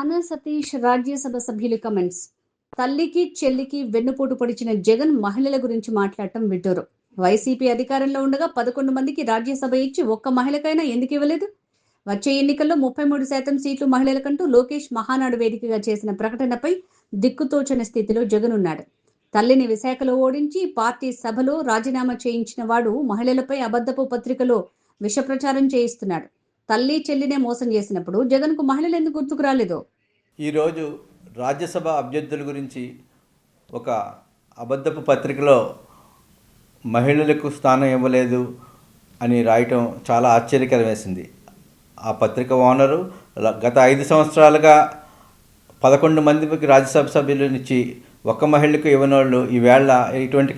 ఆన సతీష్ రాజ్యసభ సభ్యులు కమెంట్స్. తల్లికి చెల్లికి వెన్నుపోటు పొడిచిన జగన్ మహిళల గురించి మాట్లాడటం విడ్డూరం. వైసీపీ అధికారంలో ఉండగా 11 మందికి రాజ్యసభ ఇచ్చి ఒక్క మహిళకైనా ఎందుకు ఇవ్వలేదు? వచ్చే ఎన్నికల్లో 33% సీట్లు మహిళలకంటూ లోకేష్ మహానాడు వేదికగా చేసిన ప్రకటనపై దిక్కుతోచని స్థితిలో జగన్ ఉన్నాడు. తల్లిని విశాఖలో ఓడించి పార్టీ సభలో రాజీనామా చేయించిన వాడు మహిళలపై అబద్ధపు పత్రికలో విషప్రచారం చేయిస్తున్నాడు. తల్లి చెల్లినే మోసం చేసినప్పుడు జగన్కు మహిళలు ఎందుకు గుర్తుకు రాలేదో? ఈరోజు రాజ్యసభ అభ్యర్థుల గురించి ఒక అబద్ధపు పత్రికలో మహిళలకు స్థానం ఇవ్వలేదు అని రాయటం చాలా ఆశ్చర్యకరం వేసింది. ఆ పత్రిక ఓనరు గత 5 సంవత్సరాలుగా 11 మందికి రాజ్యసభ సభ్యులనిచ్చి ఒక్క మహిళకు ఇవ్వనోళ్ళు ఈవేళ ఇటువంటి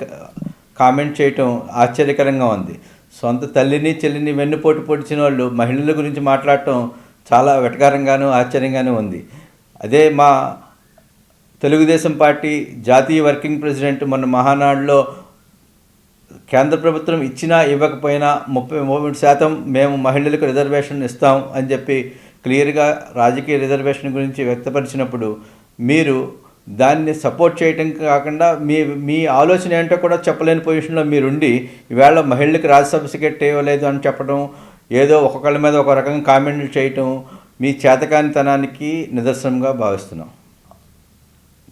కామెంట్ చేయటం ఆశ్చర్యకరంగా ఉంది. సొంత తల్లిని చెల్లిని వెన్నుపోటు పొడిచిన వాళ్ళు మహిళల గురించి మాట్లాడటం చాలా వెటకారంగాను ఆశ్చర్యంగానూ ఉంది. అదే మా తెలుగుదేశం పార్టీ జాతీయ వర్కింగ్ ప్రెసిడెంట్ మొన్న మహానాడులో కేంద్ర ప్రభుత్వం ఇచ్చినా ఇవ్వకపోయినా 33% మేము మహిళలకు రిజర్వేషన్ ఇస్తాం అని చెప్పి క్లియర్గా రాజకీయ రిజర్వేషన్ గురించి వ్యక్తపరిచినప్పుడు మీరు దాన్ని సపోర్ట్ చేయటం కాకుండా మీ ఆలోచన ఏంటో కూడా చెప్పలేని పొజిషన్లో మీరుండి ఈవేళ మహిళలకు రాజ్యసభ టికెట్ ఇవ్వలేదు అని చెప్పడం, ఏదో ఒక్కొక్కళ్ళ మీద ఒక రకంగా కామెంట్లు చేయటం మీ చేతకానితనానికి నిదర్శనంగా భావిస్తున్నాం.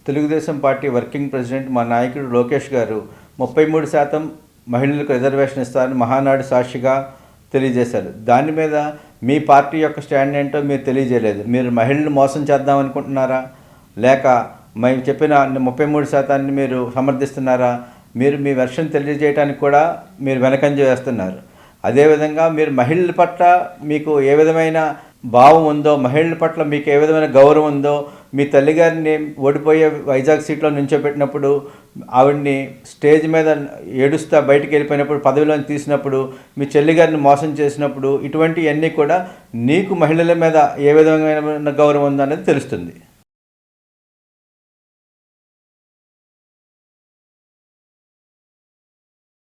తెలుగుదేశం పార్టీ వర్కింగ్ ప్రెసిడెంట్ మా నాయకుడు లోకేష్ గారు 33% మహిళలకు రిజర్వేషన్ ఇస్తారని మహానాడు సాక్షిగా తెలియజేశారు. దాని మీద మీ పార్టీ యొక్క స్టాండ్ ఏంటో మీరు తెలియజేయలేదు. మీరు మహిళలు మోసం చేద్దామనుకుంటున్నారా, లేక మేము చెప్పిన 33% మీరు సమర్థిస్తున్నారా? మీరు మీ వెర్షన్ తెలియజేయడానికి కూడా మీరు వెనకంజ వేస్తున్నారు. అదేవిధంగా మీరు మహిళల పట్ల మీకు ఏ విధమైన భావం ఉందో, మహిళల పట్ల మీకు ఏ విధమైన గౌరవం ఉందో, మీ తల్లిగారిని ఓడిపోయే వైజాగ్ సీట్లో నుంచోబెట్టినప్పుడు ఆవిడ్ని స్టేజ్ మీద ఏడుస్తా బయటికి వెళ్ళిపోయినప్పుడు పదవిలోని తీసినప్పుడు మీ చెల్లిగారిని మోసం చేసినప్పుడు ఇటువంటివన్నీ కూడా నీకు మహిళల మీద ఏ విధమైన గౌరవం ఉందో అనేది తెలుస్తుంది.